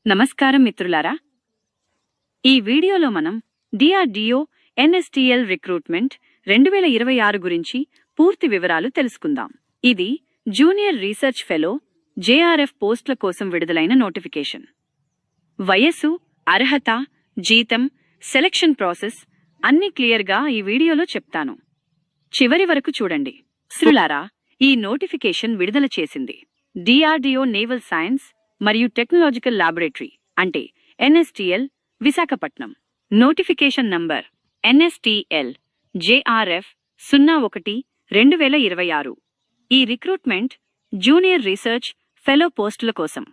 నమస్కారం మిత్రులారా, ఈ వీడియోలో మనం DRDO NSTL రిక్రూట్మెంట్ 2026 గురించి పూర్తి వివరాలు తెలుసుకుందాం. ఇది జూనియర్ రీసెర్చ్ ఫెలో JRF పోస్టుల కోసం విడుదలైన నోటిఫికేషన్. వయస్సు, అర్హత, జీతం, సెలక్షన్ ప్రాసెస్ అన్నీ క్లియర్గా ఈ వీడియోలో చెప్తాను. చివరి వరకు చూడండి. మిత్రులారా, ఈ నోటిఫికేషన్ విడుదల చేసింది DRDO నేవల్ సైన్స్ మరియు టెక్నాలజికల్ ల్యాబొరేటరీ అంటే NSTL, Visakhapatnam. Notification number NSTL JRF 01/2026. ఈ రిక్రూట్మెంట్ జూనియర్ రీసెర్చ్ ఫెలో పోస్టుల కోసం.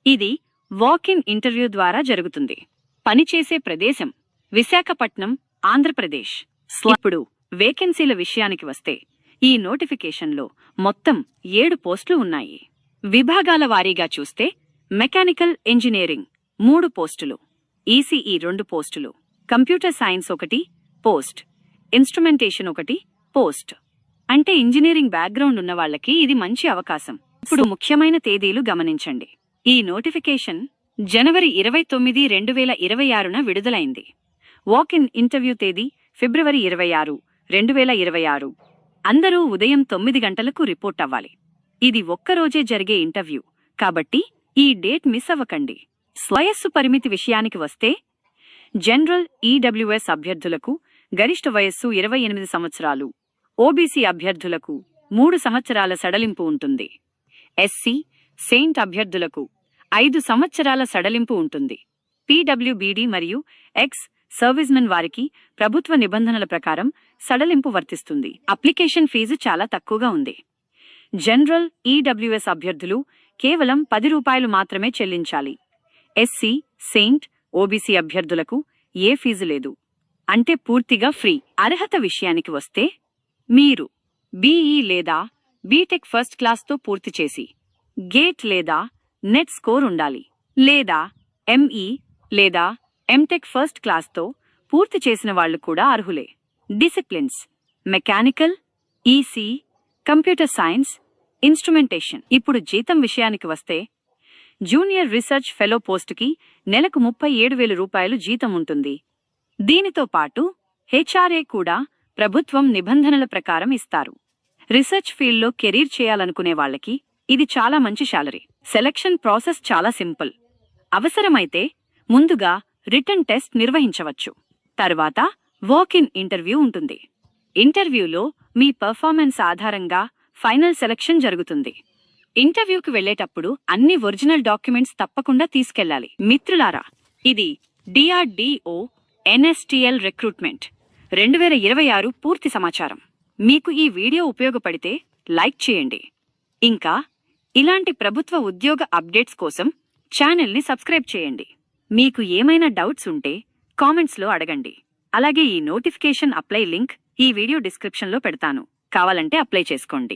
ఇది వాక్-ఇన్ ఇంటర్వ్యూ ద్వారా జరుగుతుంది. పనిచేసే ప్రదేశం విశాఖపట్నం, ఆంధ్రప్రదేశ్. ఇప్పుడు వేకెన్సీల విషయానికి వస్తే ఈ నోటిఫికేషన్లో మొత్తం 7 పోస్టులు ఉన్నాయి. విభాగాల వారీగా చూస్తే మెకానికల్ ఇంజనీరింగ్ 3 పోస్టులు, ECE 2 పోస్టులు, computer science 1 post, instrumentation 1 post. అంటే ఇంజనీరింగ్ బ్యాక్గ్రౌండ్ ఉన్న వాళ్ళకి ఇది మంచి అవకాశం. ఇప్పుడు ముఖ్యమైన తేదీలు గమనించండి. ఈ నోటిఫికేషన్ జనవరి 29, 2026న విడుదలైంది. వాక్-ఇన్ ఇంటర్వ్యూ తేదీ ఫిబ్రవరి 26, 2026. అందరూ ఉదయం 9 గంటలకు రిపోర్ట్ అవ్వాలి. ఇది ఒక్కరోజే జరిగే ఇంటర్వ్యూ కాబట్టి ఈ డేట్ మిస్ అవ్వకండి. వయస్సు పరిమితి విషయానికి వస్తే జనరల్ EWS అభ్యర్థులకు గరిష్ట వయస్సు 28 సంవత్సరాలు, OBC అభ్యర్థులకు 3 సంవత్సరాల సడలింపు ఉంటుంది. SC, సెయింట్ అభ్యర్థులకు 5 సంవత్సరాల సడలింపు ఉంటుంది. PWBD మరియు ఎక్స్ సర్వీస్మెన్ వారికి ప్రభుత్వ నిబంధనల ప్రకారం సడలింపు వర్తిస్తుంది. అప్లికేషన్ ఫీజు చాలా తక్కువగా ఉంది. జనరల్ EWS అభ్యర్థులు కేవలం ₹10 మాత్రమే చెల్లించాలి. SC, సెయింట్, OBC అభ్యర్థులకు ఏ ఫీజు లేదు, అంటే పూర్తిగా ఫ్రీ. అర్హత విషయానికి వస్తే మీరు BE లేదా బీటెక్ ఫస్ట్ క్లాస్తో పూర్తి చేసి గేట్ లేదా నెట్ స్కోర్ ఉండాలి, లేదా ME లేదా MTech ఫస్ట్ క్లాస్తో పూర్తి చేసిన వాళ్లు కూడా అర్హులే. Disciplines mechanical, ECE, computer science, instrumentation. ఇప్పుడు జీతం విషయానికి వస్తే జూనియర్ రీసెర్చ్ ఫెలో పోస్టుకి నెలకు ₹37,000 జీతం ఉంటుంది. దీనితో పాటు HRA కూడా ప్రభుత్వం నిబంధనల ప్రకారం ఇస్తారు. రీసెర్చ్ ఫీల్డ్లో కెరీర్ చేయాలనుకునే వాళ్ళకి ఇది చాలా మంచి శాలరీ. సెలక్షన్ ప్రాసెస్ చాలా సింపుల్. అవసరమైతే ముందుగా రిటన్ టెస్ట్ నిర్వహించవచ్చు. తర్వాత వాక్-ఇన్ ఇంటర్వ్యూ ఉంటుంది. ఇంటర్వ్యూలో మీ పర్ఫార్మెన్స్ ఆధారంగా ఫైనల్ సెలక్షన్ జరుగుతుంది. ఇంటర్వ్యూకి వెళ్లేటప్పుడు అన్ని ఒరిజినల్ డాక్యుమెంట్స్ తప్పకుండా తీసుకెళ్లాలి. మిత్రులారా, ఇది DRDO NSTL రిక్రూట్మెంట్ 2026 పూర్తి సమాచారం. మీకు ఈ వీడియో ఉపయోగపడితే లైక్ చేయండి. ఇంకా ఇలాంటి ప్రభుత్వ ఉద్యోగ అప్డేట్స్ కోసం ఛానల్ని సబ్స్క్రైబ్ చేయండి. మీకు ఏమైనా డౌట్స్ ఉంటే కామెంట్స్లో అడగండి. అలాగే ఈ నోటిఫికేషన్ అప్లై లింక్ ఈ వీడియో డిస్క్రిప్షన్లో పెడతాను. కావాలంటే అప్లై చేసుకోండి.